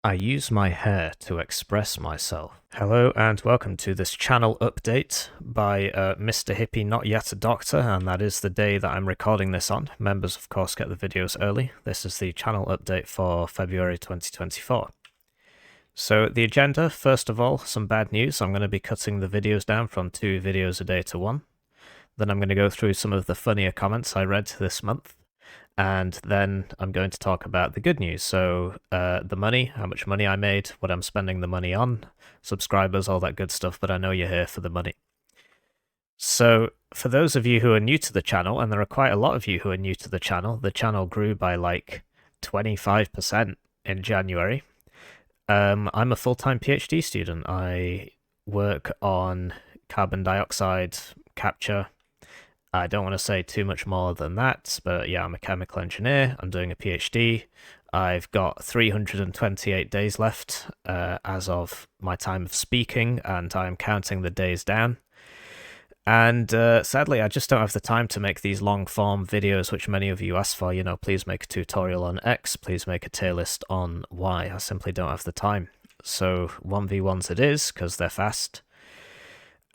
I use my hair to express myself. Hello and welcome to this channel update by Mr. Hippie Not Yet a Doctor, and that is the day that I'm recording this on. Members, of course, get the videos early. This is the channel update for February 2024. So the agenda, first of all, some bad news. I'm going to be cutting the videos down from 2 videos a day to 1. Then I'm going to go through some of the funnier comments I read this month. And then I'm going to talk about the good news. So the money, how much money I made, what I'm spending the money on, subscribers, all that good stuff, but I know you're here for the money. So for those of you who are new to the channel, and there are quite a lot of you who are new to the channel grew by like 25% in January. I'm a full-time PhD student. I work on carbon dioxide capture. I don't want to say too much more than that, but yeah, I'm a chemical engineer. I'm doing a PhD. I've got 328 days left as of my time of speaking, and I'm counting the days down. And sadly, I just don't have the time to make these long form videos, which many of you ask for. You know, please make a tutorial on X, please make a tier list on Y. I simply don't have the time. So 1v1s it is, because they're fast.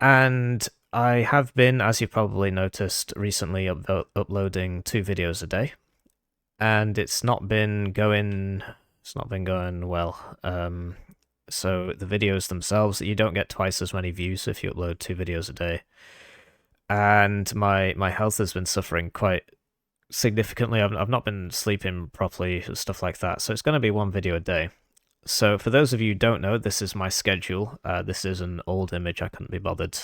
And I have been, as you've probably noticed recently, uploading 2 videos a day, and it's not been going well. So the videos themselves, you don't get twice as many views if you upload 2 videos a day, and my health has been suffering quite significantly. I've not been sleeping properly, stuff like that. So it's going to be 1 video a day. So for those of you who don't know, this is my schedule. This is an old image. I couldn't be bothered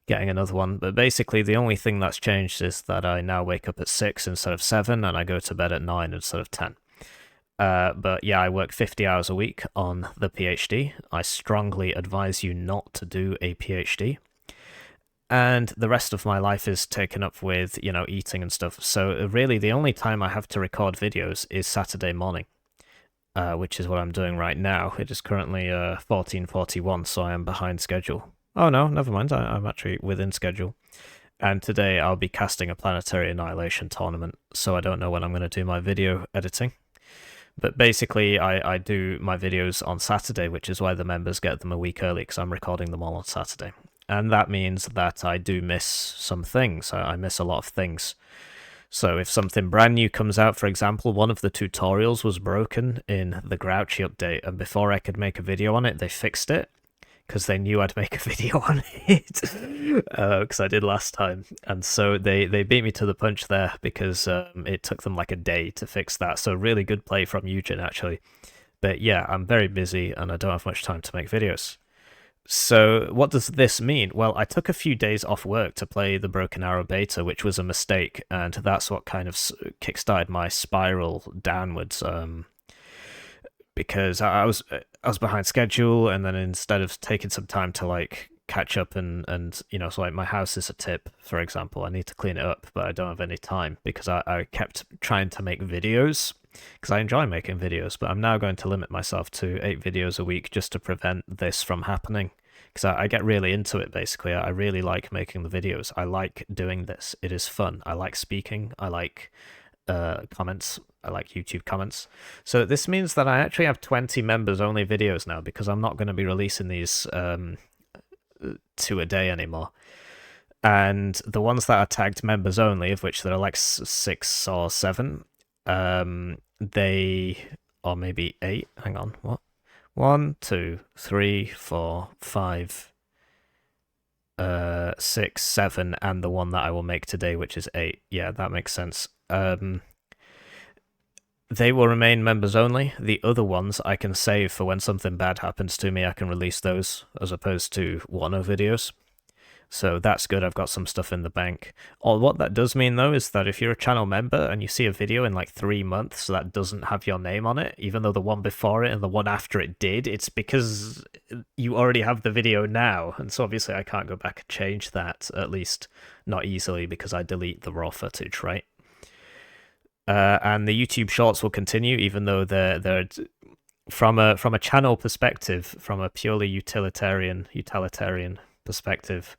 getting another one, but basically the only thing that's changed is that I now wake up at 6 instead of 7, and I go to bed at 9 instead of 10. But yeah, I work 50 hours a week on the PhD. I strongly advise you not to do a PhD. And the rest of my life is taken up with, you know, eating and stuff. So really the only time I have to record videos is Saturday morning, which is what I'm doing right now. It is currently 14:41, so I am behind schedule. Oh no, never mind, I'm actually within schedule. And today I'll be casting a Planetary Annihilation tournament, so I don't know when I'm going to do my video editing. But basically, I do my videos on Saturday, which is why the members get them a week early, because I'm recording them all on Saturday. And that means that I do miss some things. I miss a lot of things. So if something brand new comes out, for example, one of the tutorials was broken in the Grouchy update, and before I could make a video on it, they fixed it, because they knew I'd make a video on it, because I did last time. And so they beat me to the punch there, because it took them like a day to fix that. So really good play from Eugen, actually. But yeah, I'm very busy, and I don't have much time to make videos. So what does this mean? Well, I took a few days off work to play the Broken Arrow beta, which was a mistake, and that's what kind of kickstarted my spiral downwards. Because I was behind schedule, and then instead of taking some time to like catch up and you know, so like my house is a tip, for example, I need to clean it up, but I don't have any time because I kept trying to make videos because I enjoy making videos, but I'm now going to limit myself to 8 videos a week just to prevent this from happening. Because I get really into it, basically. I really like making the videos. I like doing this. It is fun. I like speaking. I like comments. I like YouTube comments. So this means that I actually have 20 members only videos now, because I'm not going to be releasing these 2 a day anymore. And the ones that are tagged members only, of which there are like 6 or 7, they, or maybe 8, hang on, what? 1, 2, 3, 4, 5, 6, 7, and the one that I will make today, which is 8. Yeah, that makes sense. They will remain members only. The other ones I can save for when something bad happens to me. I can release those as opposed to Warno videos. So that's good. I've got some stuff in the bank. Or what that does mean, though, is that if you're a channel member and you see a video in like 3 months that doesn't have your name on it, even though the one before it and the one after it did, it's because you already have the video now. And so obviously I can't go back and change that, at least not easily, because I delete the raw footage, right? And the YouTube Shorts will continue, even though they're from a channel perspective, from a purely utilitarian perspective.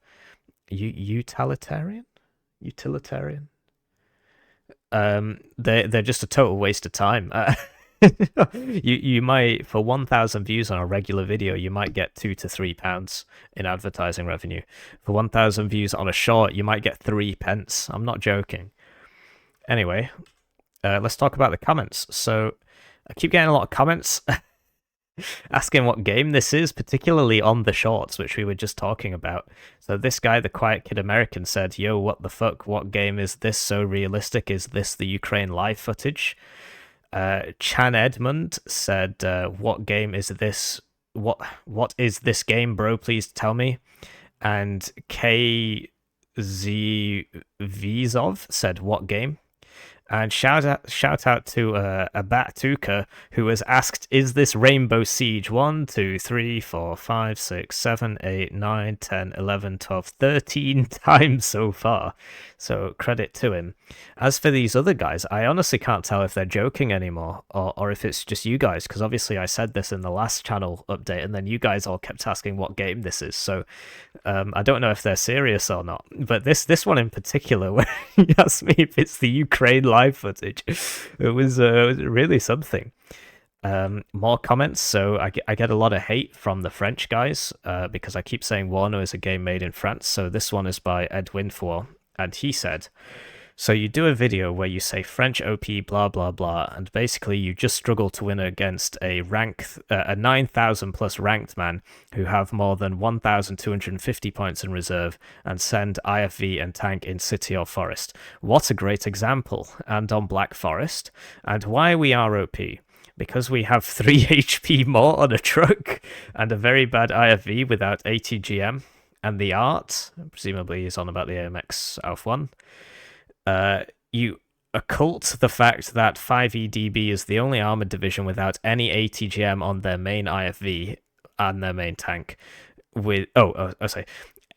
Utilitarian. They're just a total waste of time. You might, for 1,000 views on a regular video, you might get £2 to £3 in advertising revenue. For 1,000 views on a short, you might get 3p. I'm not joking. Anyway, let's talk about the comments. So I keep getting a lot of comments asking what game this is, particularly on the shorts, which we were just talking about. So this guy, the Quiet Kid American, said, "Yo, what the fuck? What game is this so realistic? Is this the Ukraine live footage?" Chan Edmund said, "What game is this? What is this game, bro? Please tell me." And KZ Vizov said, "What game?" And shout out to Abatuka, who was asked, "Is this Rainbow Siege 1, 2, 3, 4, 5, 6, 7, 8, 9, 10, 11, 12, 13 times so far?" So credit to him. As for these other guys, I honestly can't tell if they're joking anymore or if it's just you guys, because obviously I said this in the last channel update and then you guys all kept asking what game this is. So I don't know if they're serious or not. But this one in particular, where he asked me if it's the Ukraine live footage, it was really something. More comments. So I get a lot of hate from the French guys because I keep saying Warno is a game made in France. So this one is by Edwin Four, and he said, "So you do a video where you say French OP blah blah blah, and basically you just struggle to win against a 9,000 plus ranked man who have more than 1,250 points in reserve and send IFV and tank in city or forest. What a great example! And on Black Forest. And why we are OP? Because we have 3 HP more on a truck and a very bad IFV without ATGM. And the art, presumably he's on about the AMX Alpha 1. You occult the fact that 5EDB is the only armored division without any ATGM on their main IFV and their main tank.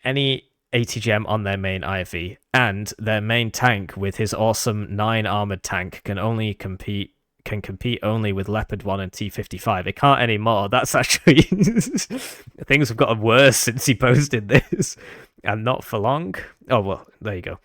Any ATGM on their main IFV, and their main tank with his awesome 9 armored tank can compete only with Leopard 1 and T-55. It can't anymore. That's actually... Things have gotten worse since he posted this. And not for long. Oh, well, there you go.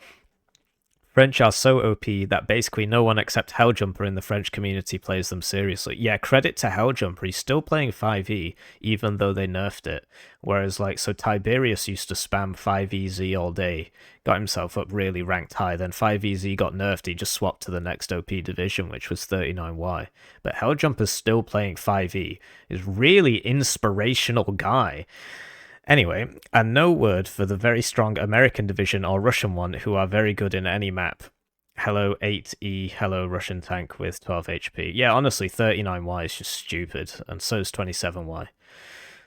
French are so OP that basically no one except Helljumper in the French community plays them seriously. Yeah, credit to Helljumper. He's still playing 5e, even though they nerfed it. Whereas, so Tiberius used to spam 5EZ all day, got himself up really ranked high, then 5EZ got nerfed, he just swapped to the next OP division, which was 39Y. But Helljumper's still playing 5e. He's a really inspirational guy. Anyway, and no word for the very strong American division or Russian one who are very good in any map. Hello 8E, hello Russian tank with 12 HP. Yeah, honestly, 39Y is just stupid, and so is 27Y.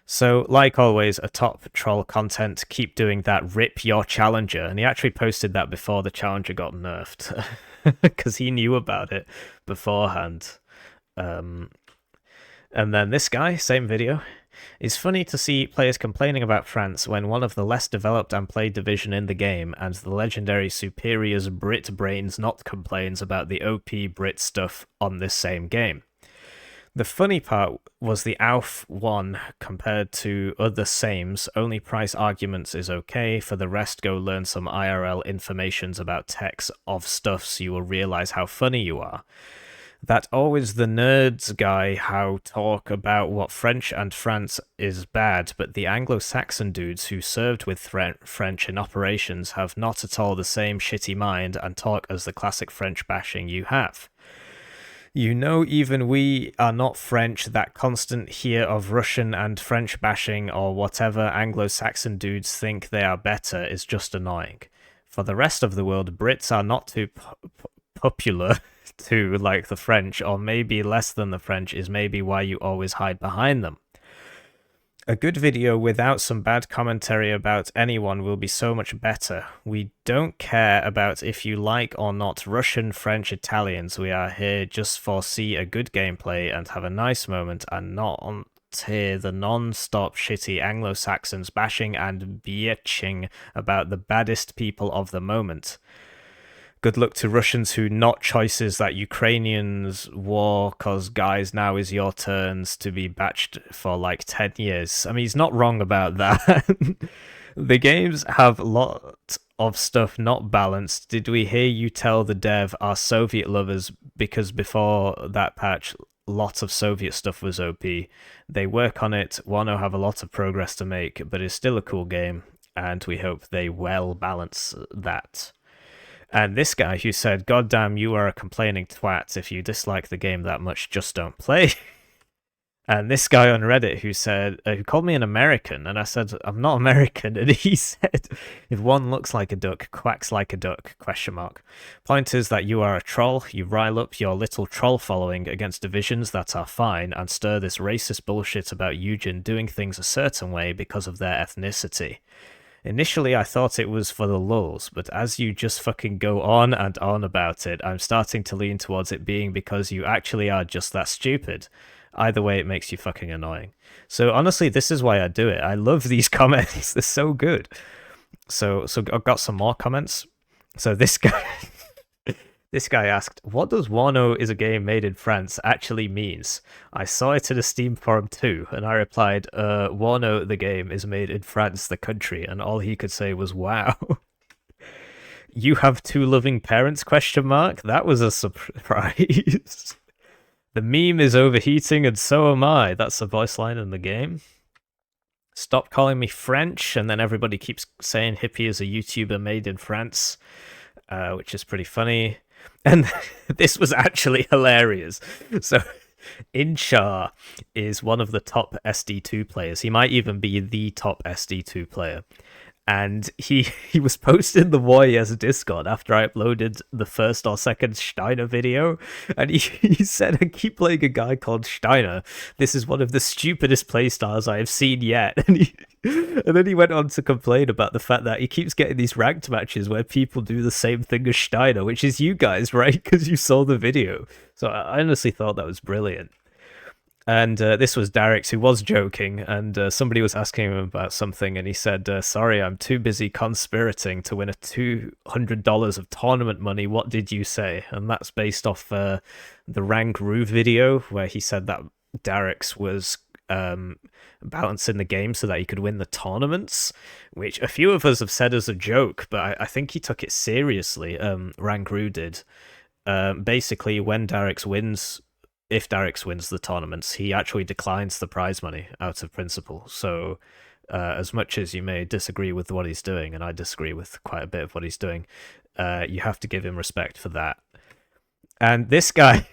So, like always, a top troll content, keep doing that, rip your challenger. And he actually posted that before the challenger got nerfed, because he knew about it beforehand. And then this guy, same video. It's funny to see players complaining about France when one of the less developed and played division in the game, and the legendary Superior's Brit Brains not complains about the OP Brit stuff on this same game. The funny part was the ALF 1 compared to other sames, only price arguments is okay, for the rest go learn some IRL informations about techs of stuff so you will realise how funny you are. That always the nerds guy how talk about what French and France is bad, but the Anglo-Saxon dudes who served with French in operations have not at all the same shitty mind and talk as the classic French bashing you have. You know, even we are not French, that constant here of Russian and French bashing or whatever Anglo-Saxon dudes think they are better is just annoying. For the rest of the world, Brits are not too popular to like the French, or maybe less than the French is maybe why you always hide behind them. A good video without some bad commentary about anyone will be so much better. We don't care about if you like or not Russian, French, Italians. We are here just for see a good gameplay and have a nice moment, and not hear the non-stop shitty Anglo-Saxons bashing and bitching about the baddest people of the moment. Good luck to Russians who not choices that Ukrainians war, cause guys, now is your turns to be batched for like 10 years. I mean, he's not wrong about that. The games have lots of stuff not balanced. Did we hear you tell the dev are Soviet lovers because before that patch lots of Soviet stuff was OP. They work on it. Warno have a lot of progress to make, but it's still a cool game, and we hope they well balance that. And this guy who said, "God damn, you are a complaining twat. If you dislike the game that much, just don't play." And this guy on Reddit who called me an American, and I said, "I'm not American," and he said, "If one looks like a duck, quacks like a duck, question mark. Point is that you are a troll, you rile up your little troll following against divisions that are fine, and stir this racist bullshit about Eugen doing things a certain way because of their ethnicity. Initially, I thought it was for the lulz, but as you just fucking go on and on about it, I'm starting to lean towards it being because you actually are just that stupid. Either way, it makes you fucking annoying." So honestly, this is why I do it. I love these comments. They're so good. So I've got some more comments. So this guy this guy asked, "What does Warno is a game made in France actually means? I saw it in a Steam forum too," and I replied, Warno the game is made in France, the country," and all he could say was, "Wow." "You have two loving parents, question mark? That was a surprise." "The meme is overheating and so am I." That's a voice line in the game. "Stop calling me French," and then everybody keeps saying Hippie is a YouTuber made in France, which is pretty funny. And this was actually hilarious. So Inchar is one of the top SD2 players. He might even be the top SD2 player. And he was posting the Warriors Discord after I uploaded the first or second Steiner video, and he said, "I keep playing a guy called Steiner. This is one of the stupidest playstyles I have seen yet." And then he went on to complain about the fact that he keeps getting these ranked matches where people do the same thing as Steiner, which is you guys, right? Because you saw the video. So I honestly thought that was brilliant. And this was Darix, who was joking, and somebody was asking him about something, and he said, "Sorry, I'm too busy conspirating to win a $200 of tournament money. What did you say?" And that's based off the Rangru video, where he said that Darix was balancing the game so that he could win the tournaments, which a few of us have said as a joke, but I think he took it seriously. Rangru did. Basically, when Darix wins... If Darix wins the tournaments, he actually declines the prize money out of principle. So as much as you may disagree with what he's doing, and I disagree with quite a bit of what he's doing, you have to give him respect for that. And this guy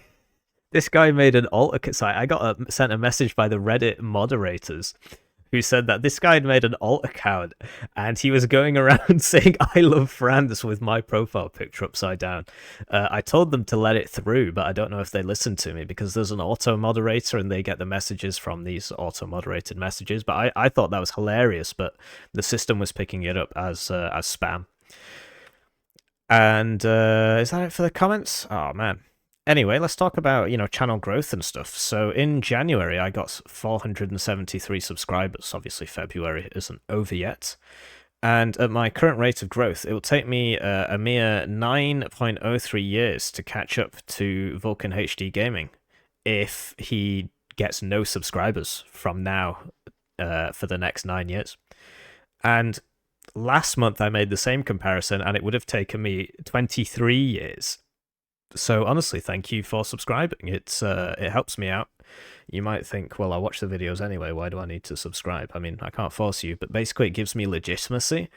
made an alt account. I got sent a message by the Reddit moderators who said that this guy had made an alt account and he was going around saying "I love France" with my profile picture upside down. I told them to let it through, but I don't know if they listened to me because there's an auto moderator and they get the messages from these auto moderated messages. But I thought that was hilarious, but the system was picking it up as spam. And is that it for the comments? Oh man. Anyway, let's talk about, channel growth and stuff. So in January, I got 473 subscribers. Obviously, February isn't over yet. And at my current rate of growth, it will take me a mere 9.03 years to catch up to Vulcan HD Gaming if he gets no subscribers from now for the next 9 years. And last month, I made the same comparison, and it would have taken me 23 years. So honestly, thank you for subscribing. It helps me out. You might think, well, I watch the videos anyway, why do I need to subscribe? I mean, I can't force you, but basically it gives me legitimacy.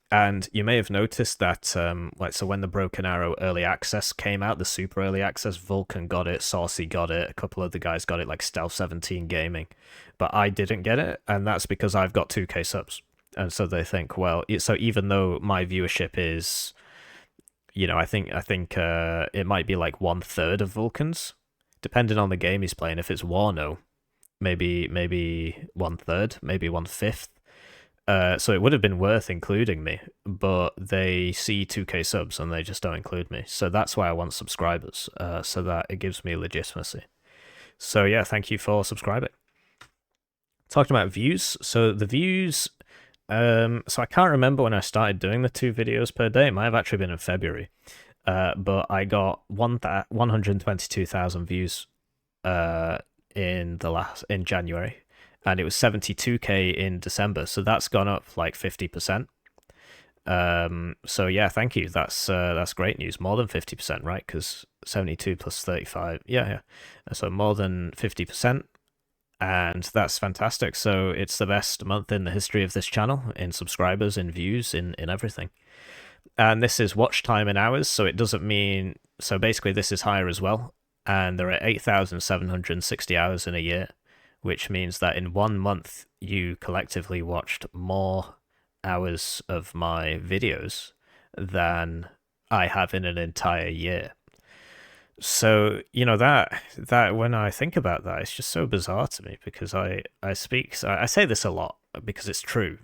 And you may have noticed that, so when the Broken Arrow early access came out, the super early access, Vulcan got it, Saucy got it, a couple of the guys got it, like Stealth 17 Gaming. But I didn't get it, and that's because I've got 2k subs. And so they think, well, so even though my viewership is... I think it might be like 1/3 of Vulcan's, depending on the game he's playing. If it's Warno, maybe 1/3, maybe 1/5. So it would have been worth including me, but they see 2k subs and they just don't include me. So that's why I want subscribers, so that it gives me legitimacy. So yeah, thank you for subscribing. Talking about views, so the views. So I can't remember when I started doing the 2 videos per day. It might have actually been in February. But I got 122,000 views in January, and it was 72k in December. So that's gone up like 50%. So yeah, thank you. That's great news. More than 50%, right? Because 72 plus 35. Yeah, yeah. So more than 50%. And that's fantastic. So it's the best month in the history of this channel in subscribers, in views, in everything. And this is watch time in hours, so it doesn't mean... So basically this is higher as well. And there are 8,760 hours in a year, which means that in 1 month you collectively watched more hours of my videos than I have in an entire year. So, you know, that when I think about that, it's just so bizarre to me because I say this a lot because it's true.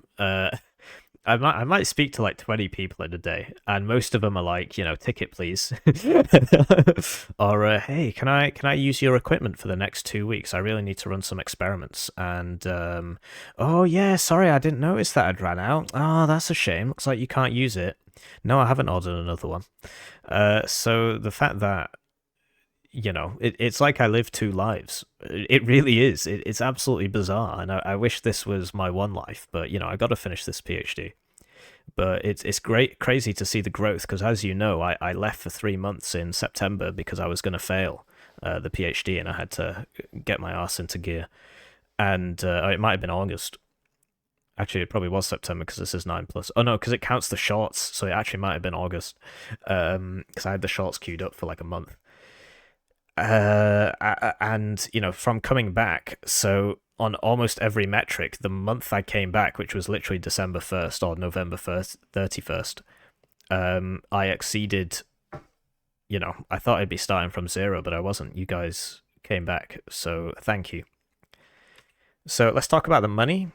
I might speak to like 20 people in a day, and most of them are like, you know, ticket please, or hey, can I use your equipment for the next 2 weeks? I really need to run some experiments. And oh yeah, sorry, I didn't notice that I'd ran out. Oh, that's a shame. Looks like you can't use it. No, I haven't ordered another one. So the fact that, you know, it's like I live two lives. It really is. It's absolutely bizarre, and I wish this was my one life. But you know, I got to finish this PhD. But it's great, crazy to see the growth because, as you know, I left for 3 months in September because I was going to fail the PhD, and I had to get my arse into gear. And it might have been August. Actually, it probably was September because this is 9+. Oh no, because it counts the shorts, so it actually might have been August because I had the shorts queued up for like a month. And you know, from coming back, so on almost every metric, the month I came back, which was literally December 1st or November 31st, I exceeded, you know, I thought I'd be starting from zero, but I wasn't. You guys came back, so thank you. So let's talk about the money.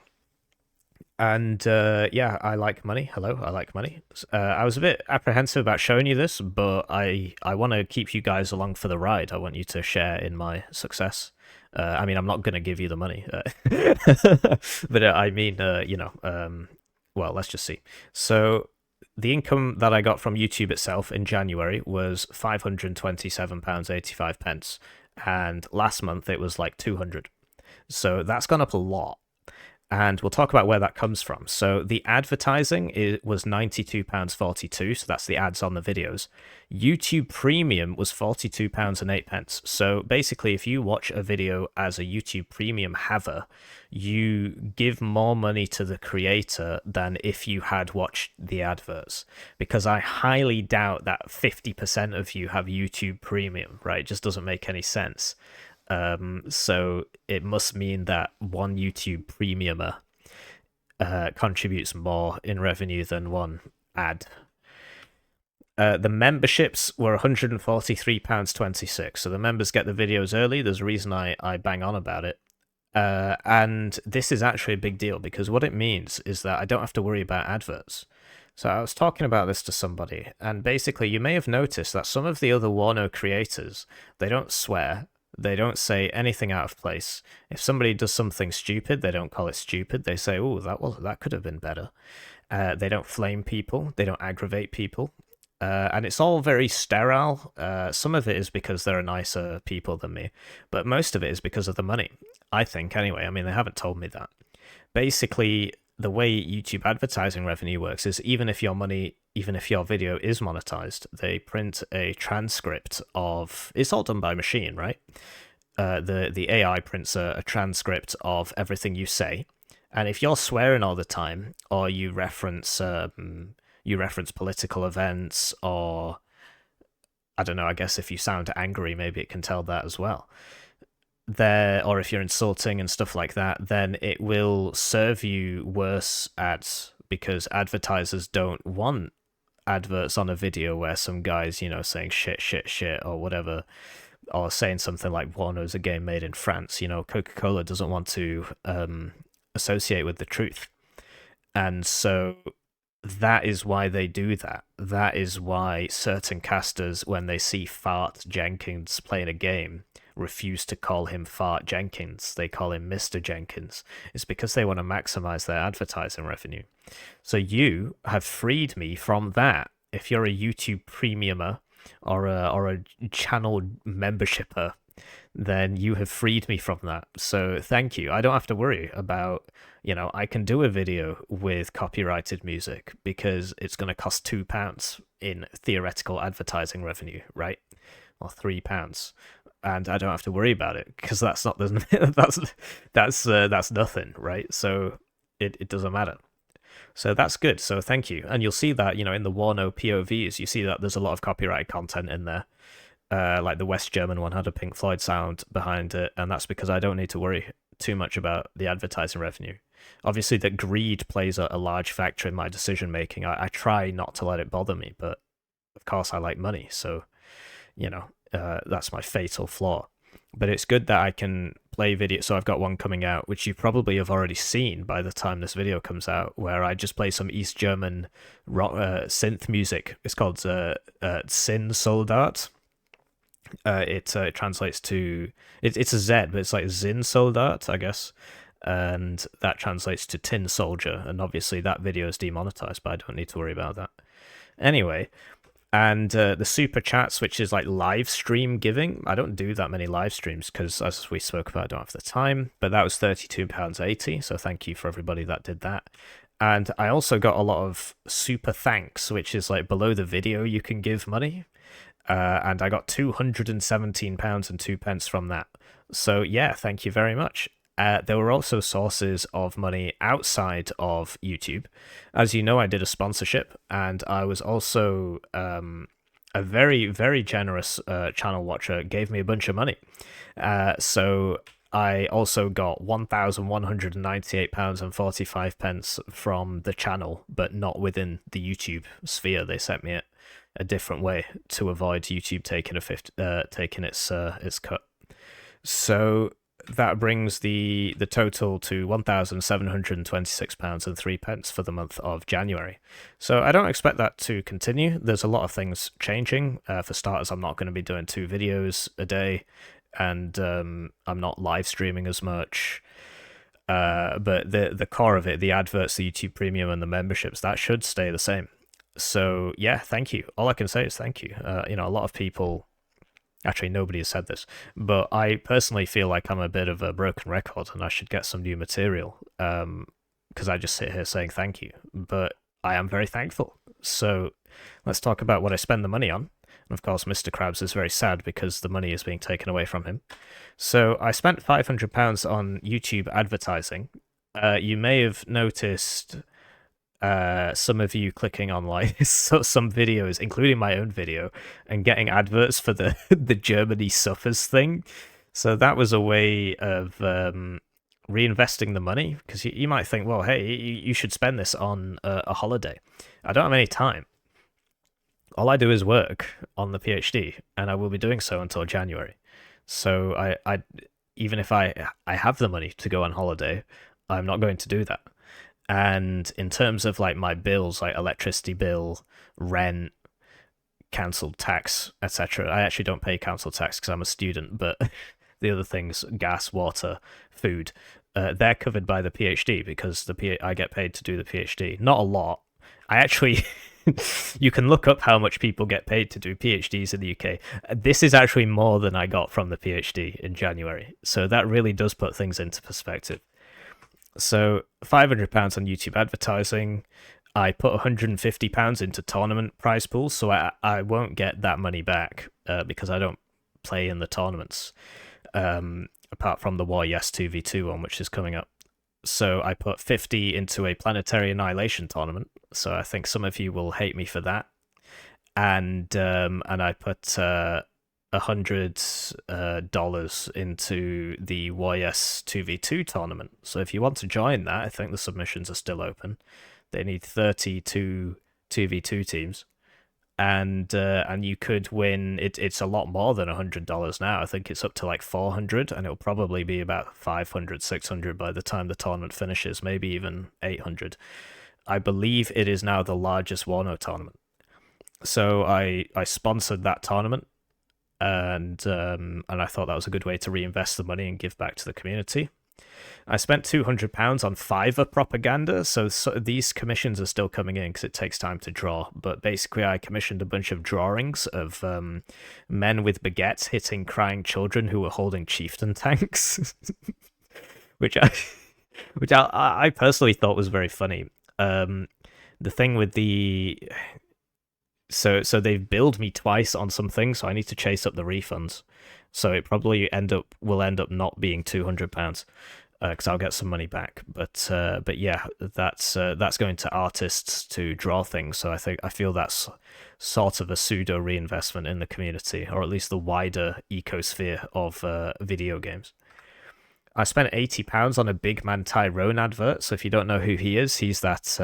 And yeah, I like money. Hello, I like money. I was a bit apprehensive about showing you this, but I want to keep you guys along for the ride. I want you to share in my success. I mean, I'm not going to give you the money, but I mean, you know, well, let's just see. So the income that I got from YouTube itself in January was £527.85, and last month it was like 200. So that's gone up a lot. And we'll talk about where that comes from. So the advertising was £92.42, so that's the ads on the videos. YouTube Premium was £42.08. So basically, if you watch a video as a YouTube Premium haver, you give more money to the creator than if you had watched the adverts. Because I highly doubt that 50% of you have YouTube Premium, right? It just doesn't make any sense. So it must mean that one YouTube Premiumer contributes more in revenue than one ad. The memberships were £143.26. So the members get the videos early. There's a reason I bang on about it. And this is actually a big deal because what it means is that I don't have to worry about adverts. So I was talking about this to somebody, and basically you may have noticed that some of the other Warno creators, they don't swear. They don't say anything out of place. If somebody does something stupid, they don't call it stupid. They say, "Oh, that could have been better." They don't flame people. They don't aggravate people. And it's all very sterile. Some of it is because there are nicer people than me, but most of it is because of the money. I think, anyway. I mean, they haven't told me that. Basically, the way YouTube advertising revenue works is even if your video is monetized, they print a transcript of... It's all done by machine, right? The AI prints a transcript of everything you say, and if you're swearing all the time, or you reference political events, or I don't know, I guess if you sound angry, maybe it can tell that as well. Or if you're insulting and stuff like that, then it will serve you worse ads because advertisers don't want adverts on a video where some guy's, you know, saying shit or whatever, or saying something like Warno is a game made in France. You know, Coca-Cola doesn't want to associate with the truth. And so that is why they do that. That is why certain casters, when they see Fart Jenkins playing a game, refuse to call him Fart Jenkins. They call him Mr. Jenkins. It's because they want to maximize their advertising revenue. So you have freed me from that. If you're a YouTube Premiumer or a channel membershipper, then you have freed me from that. So thank you. I don't have to worry about, you know, I can do a video with copyrighted music because it's going to cost £2 in theoretical advertising revenue, right? or £3, and I don't have to worry about it because that's not that's nothing, right? So it doesn't matter. So that's good. So thank you. And you'll see that, in the Warno POVs, you see that there's a lot of copyrighted content in there. Like the West German one had a Pink Floyd sound behind it, and that's because I don't need to worry too much about the advertising revenue. Obviously, that greed plays a large factor in my decision making. I try not to let it bother me, but of course I like money, so that's my fatal flaw. But it's good that I can play video. So I've got one coming out, which you probably have already seen by the time this video comes out, where I just play some East German rock, synth music. It's called Sin Soldat. It translates to it's a Z, but it's like Zin Soldat, I guess, and that translates to Tin Soldier. And obviously that video is demonetized, but I don't need to worry about that. Anyway, and the super chats, which is like live stream giving. I don't do that many live streams because, as we spoke about, I don't have the time. But that was £32.80. So thank you for everybody that did that. And I also got a lot of super thanks, which is like below the video you can give money. And I got £217.02 from that. So yeah, thank you very much. There were also sources of money outside of YouTube. As you know, I did a sponsorship, and I was also a very, very generous channel watcher gave me a bunch of money. So I also got £1,198.45 from the channel, but not within the YouTube sphere. They sent me it a different way to avoid YouTube taking taking its cut. So that brings the total to £1,726.03 for the month of January. So I don't expect that to continue. There's a lot of things changing. For starters, I'm not going to be doing 2 videos a day, and I'm not live streaming as much. But the core of it, the adverts, the YouTube Premium, and the memberships, that should stay the same. So yeah, thank you. All I can say is thank you. A lot of people, actually nobody has said this, but I personally feel like I'm a bit of a broken record and I should get some new material, because I just sit here saying thank you, but I am very thankful. So let's talk about what I spend the money on. And of course, Mr. Krabs is very sad because the money is being taken away from him. So I spent £500 on YouTube advertising. You may have noticed some of you clicking on like some videos, including my own video, and getting adverts for the the Germany suffers thing. So that was a way of reinvesting the money, because you might think, well, hey, you should spend this on a holiday. I don't have any time. All I do is work on the PhD, and I will be doing so until January. So I even if I have the money to go on holiday, I'm not going to do that. And in terms of like my bills, like electricity bill, rent, council tax, etc., I actually don't pay council tax because I'm a student, but the other things, gas, water, food, they're covered by the PhD because I get paid to do the PhD. Not a lot. I actually, you can look up how much people get paid to do PhDs in the UK. This is actually more than I got from the PhD in January. So that really does put things into perspective. So £500 on YouTube advertising. I put £150 into tournament prize pools, so I won't get that money back because I don't play in the tournaments, apart from the War Yes 2v2 one, which is coming up. So I put 50 into a Planetary Annihilation tournament, so I think some of you will hate me for that. And I put $100 into the YS 2v2 tournament. So if you want to join that, I think the submissions are still open. They need 32 2v2 teams, and you could win. It's a lot more than $100 now. I think it's up to like 400, and it'll probably be about 500, 600 by the time the tournament finishes. Maybe even 800. I believe it is now the largest Warno tournament. So I sponsored that tournament. And I thought that was a good way to reinvest the money and give back to the community. I spent £200 on Fiverr propaganda, so these commissions are still coming in because it takes time to draw. But basically, I commissioned a bunch of drawings of men with baguettes hitting crying children who were holding chieftain tanks, which I personally thought was very funny. The thing with the So they've billed me twice on some things, so I need to chase up the refunds. So it probably will end up not being £200 because I'll get some money back. But yeah, that's going to artists to draw things. So I feel that's sort of a pseudo reinvestment in the community, or at least the wider ecosphere of video games. I spent £80 on a Big Man Tyrone advert. So if you don't know who he is, he's that.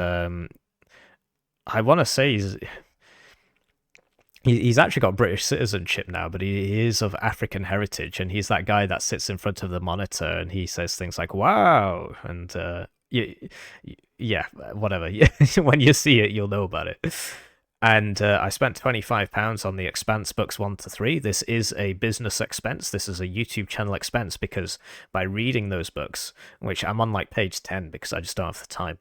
I want to say he's actually got British citizenship now, but he is of African heritage, and he's that guy that sits in front of the monitor and he says things like "wow" and yeah, whatever. When you see it, you'll know about it. And I spent £25 on the Expanse books 1 to 3. This is a business expense. This is a YouTube channel expense because by reading those books, which I'm on like page 10 because I just don't have the time,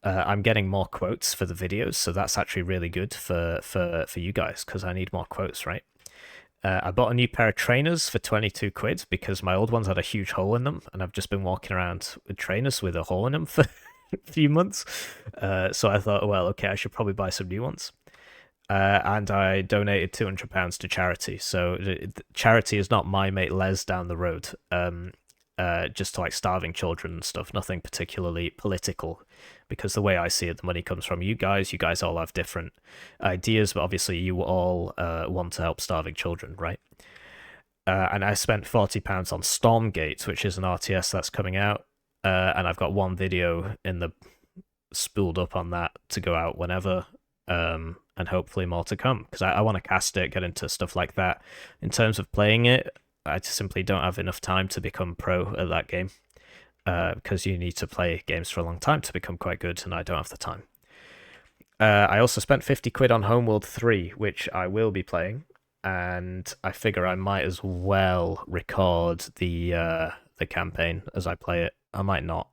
I'm getting more quotes for the videos. So that's actually really good for you guys because I need more quotes, right? I bought a new pair of trainers for 22 quid because my old ones had a huge hole in them, and I've just been walking around with trainers with a hole in them for a few months. So I thought, well, okay, I should probably buy some new ones. And I donated £200 to charity. So charity is not my mate Les down the road, just to like starving children and stuff. Nothing particularly political, because the way I see it, the money comes from you guys. You guys all have different ideas, but obviously you all want to help starving children, right? And I spent £40 on Stormgate, which is an RTS that's coming out, and I've got one video in the spooled up on that to go out whenever. And hopefully more to come, because I want to cast it, get into stuff like that. In terms of playing it, I just simply don't have enough time to become pro at that game, because you need to play games for a long time to become quite good, and I don't have the time. I also spent 50 quid on Homeworld 3, which I will be playing, and I figure I might as well record the campaign as I play it. I might not.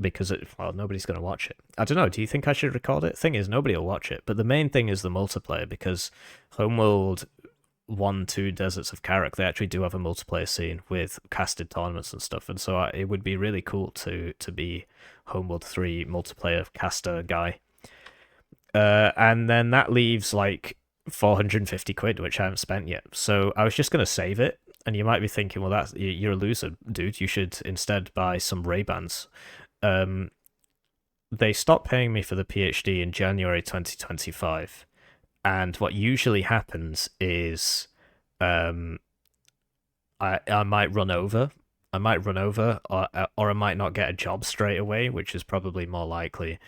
Because nobody's going to watch it. I don't know. Do you think I should record it? Thing is, nobody will watch it. But the main thing is the multiplayer, because Homeworld 1, 2, Deserts of Karak, they actually do have a multiplayer scene with casted tournaments and stuff. And so it would be really cool to be Homeworld 3 multiplayer caster guy. And then that leaves like 450 quid, which I haven't spent yet. So I was just going to save it. And you might be thinking, well, you're a loser, dude. You should instead buy some Ray-Bans. They stopped paying me for the PhD in January 2025. And what usually happens is I might run over. I might run over, or I might not get a job straight away, which is probably more likely.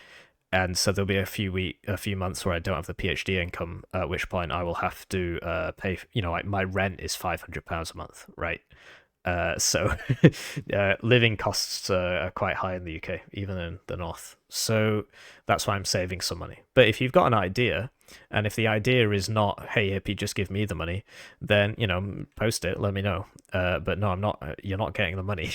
And so there'll be a few months where I don't have the PhD income, at which point I will have to pay. Like my rent is £500 a month, right? So living costs are quite high in the UK, even in the north. So that's why I'm saving some money. But if you've got an idea, and if the idea is not, hey Hippie, just give me the money, then post it, let me know. But no, I'm not. You're not getting the money.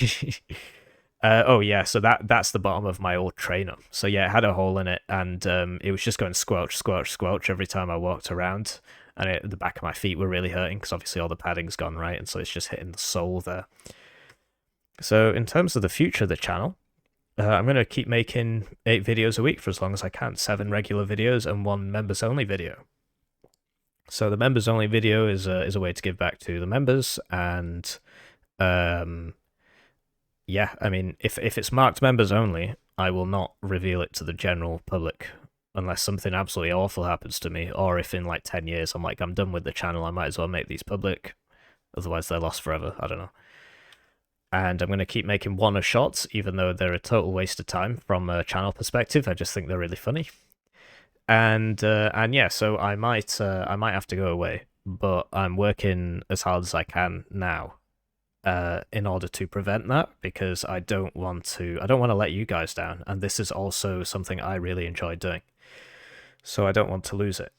Oh yeah, so that's the bottom of my old trainer. So yeah, it had a hole in it, and it was just going squelch, squelch, squelch every time I walked around, and the back of my feet were really hurting because obviously all the padding's gone, right, and so it's just hitting the sole there. So in terms of the future of the channel, I'm going to keep making 8 videos a week for as long as I can, 7 regular videos and 1 members only video. So the members only video is a way to give back to the members, and yeah, I mean, if it's marked members only, I will not reveal it to the general public unless something absolutely awful happens to me, or if in like 10 years I'm like, I'm done with the channel, I might as well make these public, otherwise they're lost forever. I don't know. And I'm going to keep making one-off shots, even though they're a total waste of time from a channel perspective. I just think they're really funny. And yeah, so I might have to go away, but I'm working as hard as I can now. In order to prevent that, because I don't want to let you guys down, and this is also something I really enjoy doing, so I don't want to lose it.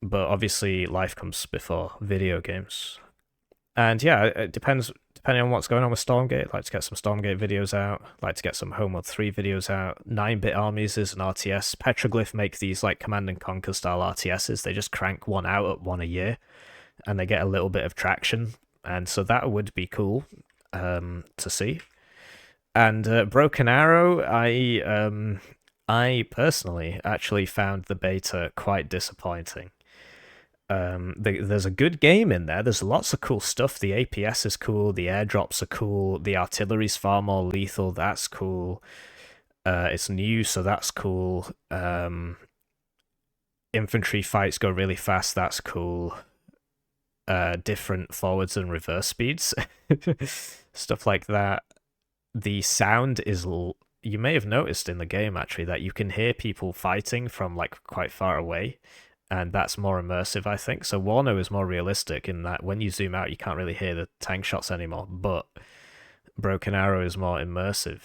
But obviously life comes before video games, and yeah, it depends, depending on what's going on with Stormgate. I'd like to get some Stormgate videos out, I'd like to get some Homeworld 3 videos out. 9-bit Armies is an RTS. Petroglyph make these like Command and Conquer style RTSs. They just crank one out at one a year, and they get a little bit of traction. And so that would be cool to see. And Broken Arrow, I I personally actually found the beta quite disappointing. There's a good game in there. There's lots of cool stuff. The APS is cool. The airdrops are cool. The artillery's far more lethal. That's cool. It's new, so that's cool. Infantry fights go really fast. That's cool. Different forwards and reverse speeds, stuff like that. The sound is you may have noticed in the game actually that you can hear people fighting from like quite far away, and that's more immersive, I think. So Warno is more realistic in that when you zoom out, you can't really hear the tank shots anymore, but Broken Arrow is more immersive.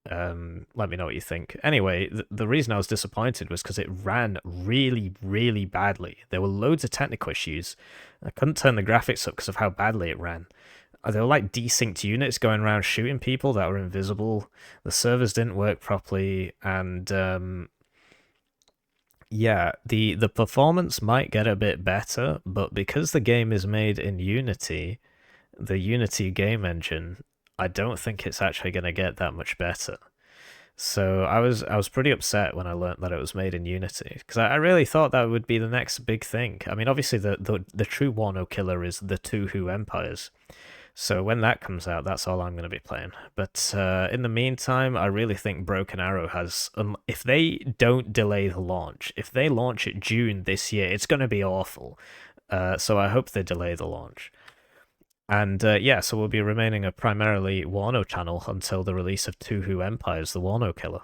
Let me know what you think. Anyway, the reason I was disappointed was because it ran really, really badly. There were loads of technical issues. I couldn't turn the graphics up because of how badly it ran. There were like desynced units going around shooting people that were invisible. The servers didn't work properly, and yeah, the performance might get a bit better, but because the game is made in Unity, the Unity game engine, I don't think it's actually going to get that much better. So I was pretty upset when I learned that it was made in Unity, because I really thought that would be the next big thing. I mean, obviously the true Warno killer is the Two Who Empires. So when that comes out, that's all I'm going to be playing. But in the meantime, I really think Broken Arrow has... if they don't delay the launch, if they launch it June this year, it's going to be awful. So I hope they delay the launch. And yeah, so we'll be remaining a primarily Warno channel until the release of Two Who Empires, the Warno killer.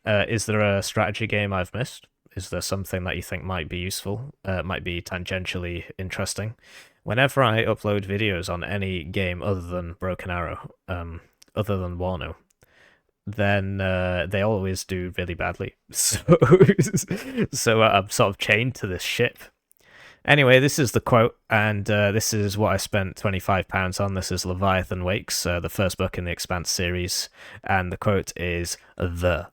Is there a strategy game I've missed? Is there something that you think might be useful, might be tangentially interesting? Whenever I upload videos on any game other than Broken Arrow, other than Warno, then they always do really badly. So I'm sort of chained to this ship. Anyway, this is the quote, and this is what I spent £25 on. This is Leviathan Wakes, the first book in the Expanse series, and the quote is, "The